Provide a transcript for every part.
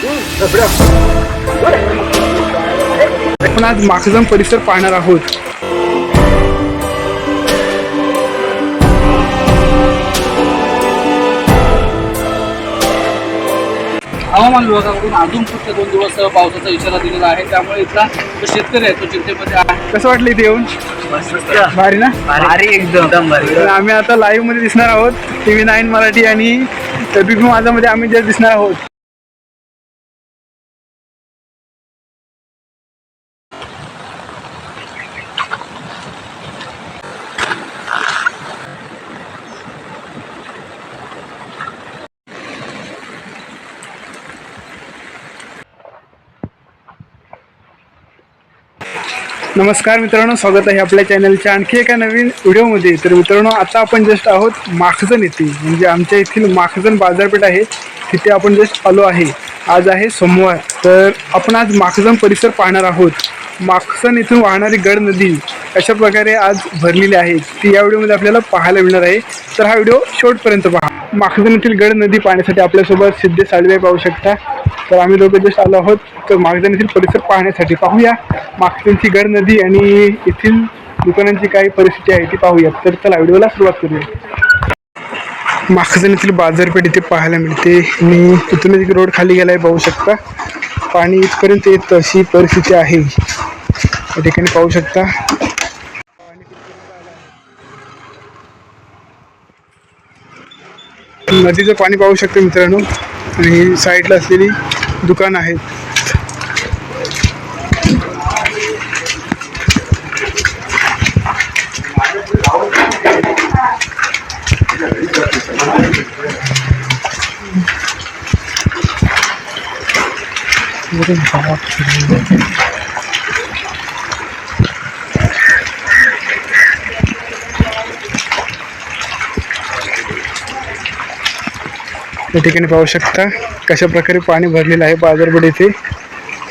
आपण आज माखजन परिसर पाहणार आहोत. हवामान विभागाकडून अजून पुढचे 2 दिवस पावसाचा इशारा दिलेला आहे. त्यामुळे इथला जो शेतकरी आहे तो चिंतेमध्ये आहे. कसं वाटलं इथे येऊन? भारी ना? भारी एकदम भारी. तर आम्ही आता लाईव्ह मध्ये दिसणार आहोत. TV9 मराठी आणि बिग माझा मध्ये आम्ही जस्ट दिसणार आहोत. नमस्कार मित्रांनो, स्वागत आहे आपल्या चॅनलच्या आणखी एका नवीन व्हिडिओमध्ये. तर मित्रांनो, आता आपण जस्ट आहोत माखजन येथे, म्हणजे आमच्या येथील माखजन बाजारपेठ आहे, तिथे आपण जस्ट आलो आहे. आज आहे सोमवार. तर आपण आज माखजन परिसर पाहणार आहोत. माखजन इथून वाहणारी गड नदी अशा प्रकारे आज भरलेली आहे, ती या व्हिडिओमध्ये आपल्याला पाहायला मिळणार आहे. तर हा व्हिडिओ शेवटपर्यंत पहा. माखजन येथील गड नदी पाहण्यासाठी आपल्यासोबत सिद्धे साळवे पाहू शकता. तर आम्ही दोघं जस्ट आलो आहोत तर माखजन येथील परिसर पाहण्यासाठी. पाहूया माखजनची गड नदी आणि येथील दुकानांची काही परिस्थिती आहे ती पाहूया. तर चला व्हिडिओला सुरुवात करूया. माखजन येथील बाजारपेठ इथे पाहायला मिळते आणि तिथून एक रोड खाली गेलाय पाहू शकता. पाणी इथपर्यंत येत अशी परिस्थिती आहे या ठिकाणी पाहू शकता. नदीचं पाणी पाहू शकता मित्रांनो आणि साईडला असलेली दुकान आहेत. या ठिकाणी पाहू शकता कशा प्रकारे पाणी भरलेलं आहे बाजारपेठ येथे.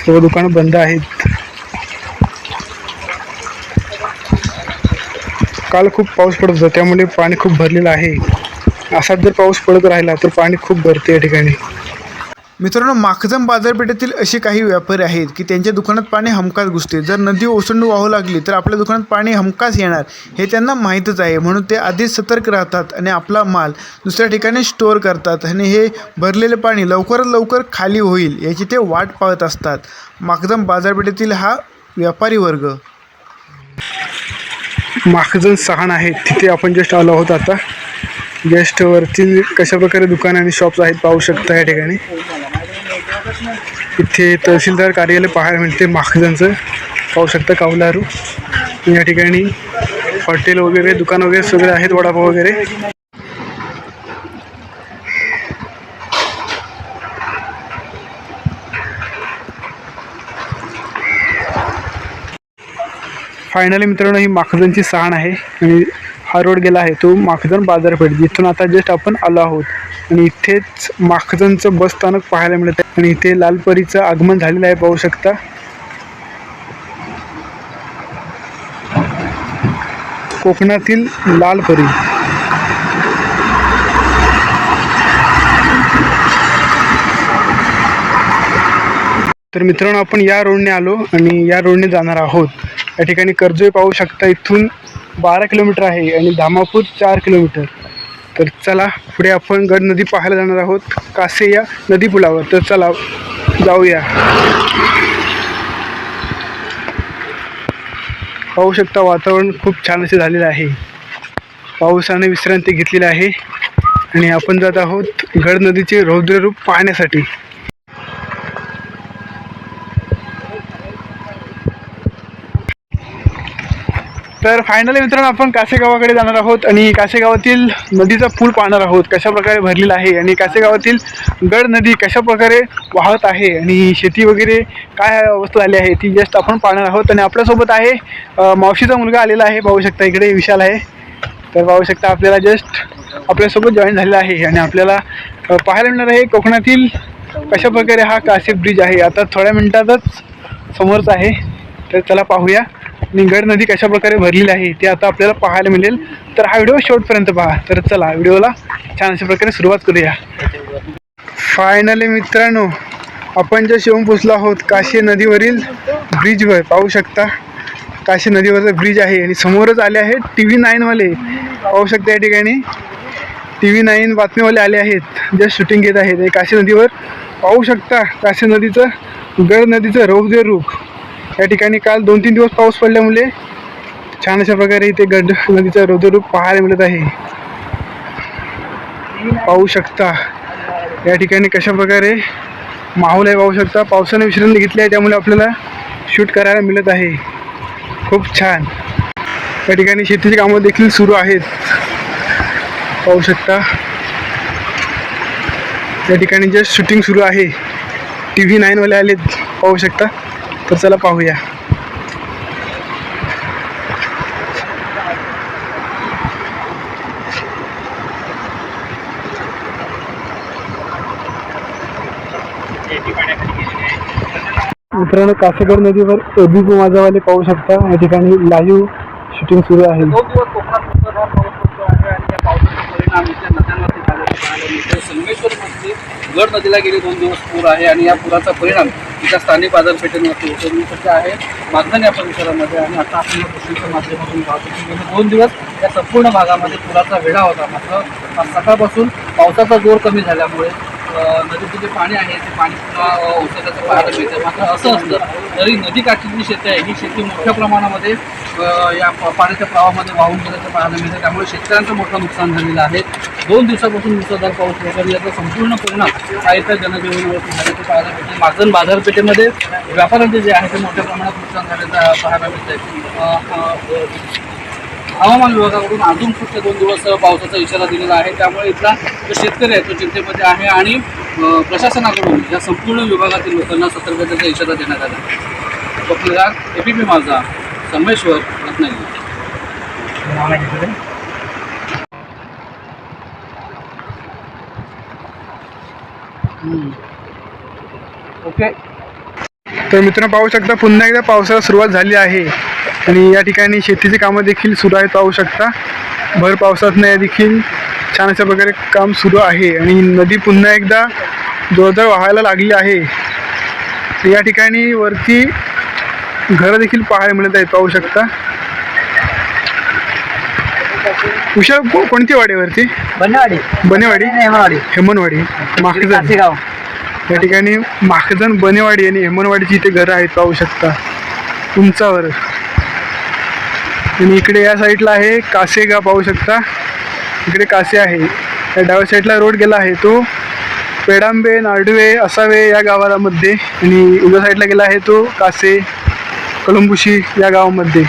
सर्व दुकानं बंद आहेत. काल खूप पाऊस पडत होता त्यामुळे पाणी खूप भरलेलं आहे. असाच जर पाऊस पडत राहिला तर पाणी खूप भरते या ठिकाणी. मित्रांनो, माखजन बाजारपेठेतील असे काही व्यापारी आहेत की त्यांच्या दुकानात पाणी हमखास घुसते. जर नदी ओसंडून वाहू लागली तर आपल्या दुकानात पाणी हमखास येणार हे त्यांना माहीतच आहे. म्हणून ते आधीच सतर्क राहतात आणि आपला माल दुसऱ्या ठिकाणी स्टोअर करतात आणि हे भरलेले पाणी लवकरात लवकर खाली होईल याची ते वाट पाहत असतात. माखजन बाजारपेठेतील हा व्यापारी वर्ग. माखजन सहाण आहे तिथे आपण जस्ट आलो आहोत. आता जस्ट वरती कशा प्रकारे दुकान आणि शॉप्स आहेत पाहू शकता. या ठिकाणी इथे तहसीलदार कार्यालय पाहायला मिळते माखजनचं पाहू शकता. कौलारू या ठिकाणी हॉटेल वगैरे दुकान वगैरे सगळे आहेत, वडापाव वगैरे. फायनली मित्रांनो, ही माखजनची सहाण आहे आणि हा रोड गेला आहे तो माखजन बाजारपेठ, जिथून आता जस्ट आपण आलो आहोत. आणि इथेच माखजनचं बस स्थानक पाहायला मिळत आहे आणि इथे लालपरीचं आगमन झालेलं आहे पाहू शकता. कोकणातील लालपरी. तर मित्रांनो, आपण या रोडने आलो आणि या रोडने जाणार आहोत. या ठिकाणी कर्जोई पाहू शकता. इथून 12 किलोमीटर आहे आणि धामापूर 4 किलोमीटर. तर चला पुढे आपण गड नदी पाहायला जाणार आहोत कासे या नदी पुलावर. तर चला जाऊया. पाहू शकता वातावरण खूप छान असे झालेलं आहे. पावसाने विश्रांती घेतलेली आहे आणि आपण जात आहोत गड नदीचे रौद्र रूप पाहण्यासाठी. तर फायनली मित्रांनो, आपण कासेगावाकडे जाणार आहोत आणि कासेगावातील नदीचा पूल पाहणार आहोत कशा प्रकारे भरलेला आहे आणि कासेगावातील गड नदी कशा प्रकारे वाहत आहे आणि शेती वगैरे काय अवस्था झाली आहे ती जस्ट आपण पाहणार आहोत. आणि आपल्यासोबत आहे मावशीचा मुलगा आलेला आहे पाहू शकता. इकडे विशाल आहे. तर पाहू शकता आपल्याला जस्ट आपल्यासोबत जॉईन झालेला आहे आणि आपल्याला पाहायला मिळणार आहे कोकणातील कशा प्रकारे हा कासे ब्रिज आहे. आता थोड्या मिनिटातच समोरच आहे. तर चला पाहूया. आणि गड नदी कशा प्रकारे भरलेली आहे ते आता आपल्याला पाहायला मिळेल. तर हा व्हिडिओ शेवटपर्यंत पहा. तर चला व्हिडिओला छान अशा प्रकारे सुरुवात करूया. फायनली मित्रांनो, आपण जे येऊन पोचलो आहोत काशी नदीवरील ब्रिजवर. पाहू शकता काशी नदीवरचा ब्रिज आहे आणि समोरच आले आहेत TV9 वाले. पाहू शकता या ठिकाणी TV9 बातमीवाले आले आहेत जे शूटिंग घेत आहेत. हे काशी नदीवर पाहू शकता काशी नदीचं गड नदीचं रौद्र रूप. या ठिकाणी काल 2-3 दिवस पाऊस पडल्यामुळे छान अशा प्रकारे इथे गड नदीचं रौद्र रूप पाहायला मिळत आहे. पाहू शकता या ठिकाणी कशा प्रकारे माहोल आहे. पाहू शकता पावसाने विश्रांती घेतली आहे त्यामुळे आपल्याला शूट करायला मिळत आहे. खूप छान. या ठिकाणी शेतीची कामं देखील सुरू आहेत. पाहू शकता या ठिकाणी जे शूटिंग सुरू आहे TV9 वाले आलेत. पाहू शकता. तर चला पाहूया. मित्रांनो कासेगड नदीवर ABP माझावाले पाहू शकता. या ठिकाणी लाईव्ह शूटिंग सुरू आहे. 2 दिवस कोकणात मुसळधार पाऊस पडतो आहे आणि त्या पावसाचा परिणाम इथल्या नद्यांवरती झाल्याचे पाहायला मिळते. संगमेश्वरमध्ये गड नदीला गेले 2 दिवस पूर आहे आणि या पुराचा परिणाम इथल्या स्थानिक बाजारपेठेवरती होतो. मी सध्या आहे मागधन या परिसरामध्ये आणि आता आपण या गोष्टींच्या माध्यमातून पाहतो की गेले 2 दिवस या संपूर्ण भागामध्ये पुराचा वेढा होता. मात्र सकाळपासून पावसाचा जोर कमी झाल्यामुळे नदीचं जे पाणी आहे ते पाणी पुन्हा ओसरल्याचं पाहायला मिळतं. मात्र असं असलं तरी नदीकाठची जी शेती आहे ही शेती मोठ्या प्रमाणामध्ये या पाण्याच्या प्रवाहामध्ये वाहून गेल्याचं पाहायला मिळतं. त्यामुळे शेतकऱ्यांचं मोठं नुकसान झालेलं आहे. 2 दिवसापासून मुसळधार पाऊस होता याचा संपूर्ण परिणाम हा इथं जनजीवनावरती झाल्याचं पाहायला मिळतं. मागधन बाजारपेठेमध्ये व्यापाऱ्यांचे जे आहे ते मोठ्या प्रमाणात नुकसान झाल्याचं पाहायला मिळतंय. हवामान विभागाकडून अजून पुढचे 2 दिवस पावसाचा इशारा दिलेला आहे. त्यामुळे इथला जो शेतकरी आहे तो चिंतेमध्ये आहे आणि प्रशासनाकडून या संपूर्ण विभागातील लोकांना सतर्कतेचा इशारा देण्यात आला आहे. स्वप्नराज ABP माझा संगमेश्वर रत्नागिरी. ओके. तर मित्रांनो पाहू शकता पुन्हा एकदा पावसाला सुरुवात झाली आहे आणि या ठिकाणी शेतीची कामं देखील सुरू आहेत. पाहू शकता भर पावसातनं या देखील छान अशा प्रकारे काम सुरू आहे आणि नदी पुन्हा एकदा जोरदार वाहायला लागली आहे. या ठिकाणी वरती घरं देखील पाहायला मिळत आहेत. पाहू शकता. उषा कोणती वाडीवरती? बनेवाडी हेमनवाडी माखजन. या ठिकाणी माखजन बनेवाडी आणि हेमनवाडीची इथे घरं आहेत. पाहू शकता उंचावर. आणि इकडे या साईडला आहे कासेगाव. पाहू शकता इकडे कासे आहे. या डाव्या साईडला रोड गेला आहे तो पेडांबे नार्डवे असावे या गावाला मध्ये आणि उजव्या साईडला गेला आहे तो कासे कळंबुशी या गावामध्ये.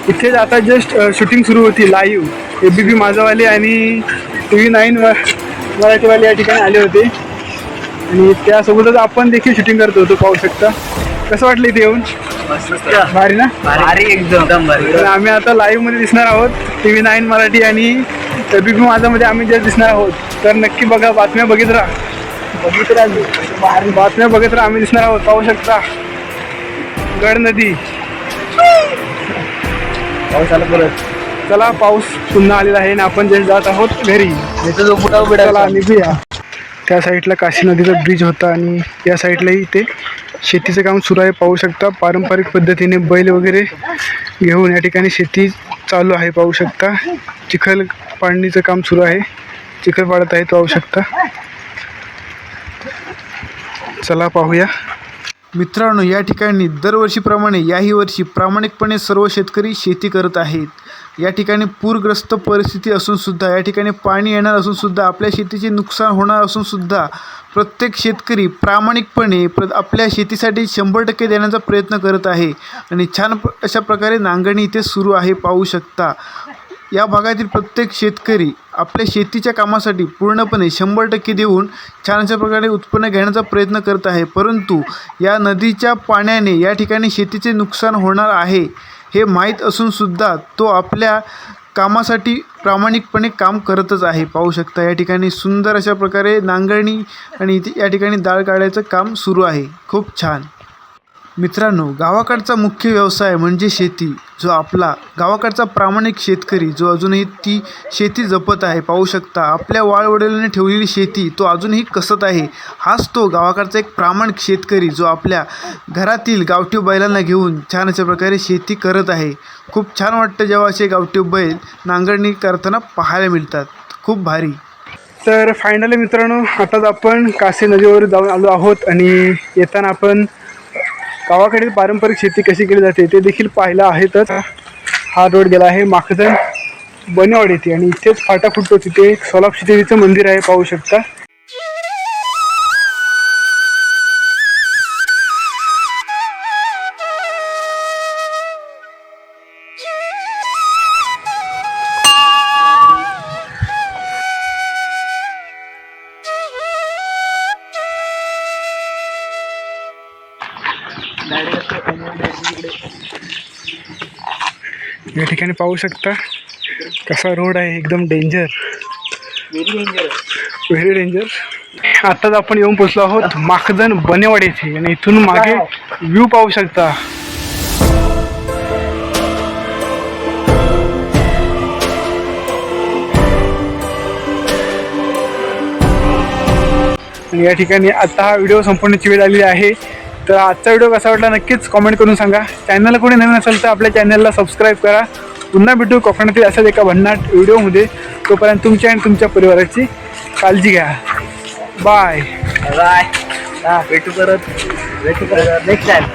इथे आता जस्ट शूटिंग सुरू होती लाईव्ह. ABP माझावाले आणि TV9 मराठीवाले या ठिकाणी आले होते आणि त्यासोबतच आपण देखील शूटिंग करत होतो. पाहू शकता. कसं वाटलं इथे येऊन? भारी ना? भारी एकदम भारी. तर आम्ही आता लाईव्ह मध्ये दिसणार आहोत. TV9 मराठी आणि ABP माझामध्ये आम्ही जस्ट दिसणार आहोत. तर नक्की बघा. बातम्या बघित राहा. बातम्या बघत राहा. आम्ही दिसणार आहोत. पाहू शकता गड नदी. पाऊस आला परत. चला पाऊस पुन्हा आलेला आहे आणि आपण जस्ट जात आहोत घरी. चला निघूया. त्या साईडला काशी नदीचा ब्रिज होता आणि या साईडलाही ते शेतीचं काम सुरू आहे. पाहू शकता पारंपरिक पद्धतीने बैल वगैरे घेऊन या ठिकाणी शेती चालू आहे. पाहू शकता चिखल पाडणीचं काम सुरू आहे. चिखल पाडत आहे. पाहू शकता. चला पाहूया. मित्रांनो या ठिकाणी दरवर्षीप्रमाणे याही वर्षी प्रामाणिकपणे सर्व शेतकरी शेती करत आहेत. या ठिकाणी पूरग्रस्त परिस्थिती असूनसुद्धा, या ठिकाणी पाणी येणार असूनसुद्धा, आपल्या शेतीचे नुकसान होणार असूनसुद्धा प्रत्येक शेतकरी प्रामाणिकपणे आपल्या शेतीसाठी 100% देण्याचा प्रयत्न करत आहे आणि छान अशा प्रकारे नांगरणी इथे सुरू आहे, पाहू शकता. या भागातील प्रत्येक शेतकरी आपल्या शेतीच्या कामासाठी पूर्णपणे 100% देऊन छान अशा प्रकारे उत्पन्न घेण्याचा प्रयत्न करत आहे. परंतु या नदीच्या पाण्याने या ठिकाणी शेतीचे नुकसान होणार आहे हे माहीत असूनसुद्धा तो आपल्या कामासाठी प्रामाणिकपणे काम करतच आहे, पाहू शकता. या ठिकाणी सुंदर अशा प्रकारे नांगरणी आणि या ठिकाणी दाळ काढायचं काम सुरू आहे. खूप छान. मित्रांनो, गावाकडचा मुख्य व्यवसाय म्हणजे शेती. जो आपला गावाकडचा प्रामाणिक शेतकरी जो अजूनही ती शेती जपत आहे, पाहू शकता. आपल्या वाडवडिलांनी ठेवलेली शेती तो अजूनही कसत आहे. हाच तो गावाकडचा एक प्रामाणिक शेतकरी जो आपल्या घरातील गावठी बैलांना घेऊन छान अशा प्रकारे शेती करत आहे. खूप छान वाटतं जेव्हा असे गावठी बैल नांगरणी करताना पाहायला मिळतात. खूप भारी. तर फायनली मित्रांनो, आताच आपण कासे नदीवर जाऊन आलो आहोत आणि येताना आपण गावाकडील पारंपरिक शेती कशी केली जाते ते देखील पाहिलं आहेतच. हा रोड गेला आहे माखजन बनेवाडी येथे आणि इथेच फाटा फुटतो तिथे सोलापूर देवीचं मंदिर आहे, पाहू शकता. या ठिकाणी पाहू शकता कसा रोड आहे, एकदम डेंजर, व्हेरी डेंजर. आताच आपण येऊन पोचलो आहोत माखजन बनेवाडी येथे आणि इथून मागे व्ह्यू पाहू शकता. आणि या ठिकाणी आता हा व्हिडिओ संपवण्याची वेळ आलेली आहे. तर आजचा व्हिडिओ कसा वाटला नक्कीच कॉमेंट करून सांगा. चॅनलला कोणी नवीन असेल तर आपल्या चॅनलला सबस्क्राईब करा. पुन्हा भेटू कोकणातील अशाच एका भन्नाट व्हिडिओमध्ये. तोपर्यंत तुमच्या आणि तुमच्या परिवाराची काळजी घ्या. Bye bye. भेटू परत नेक्स्ट टाइम.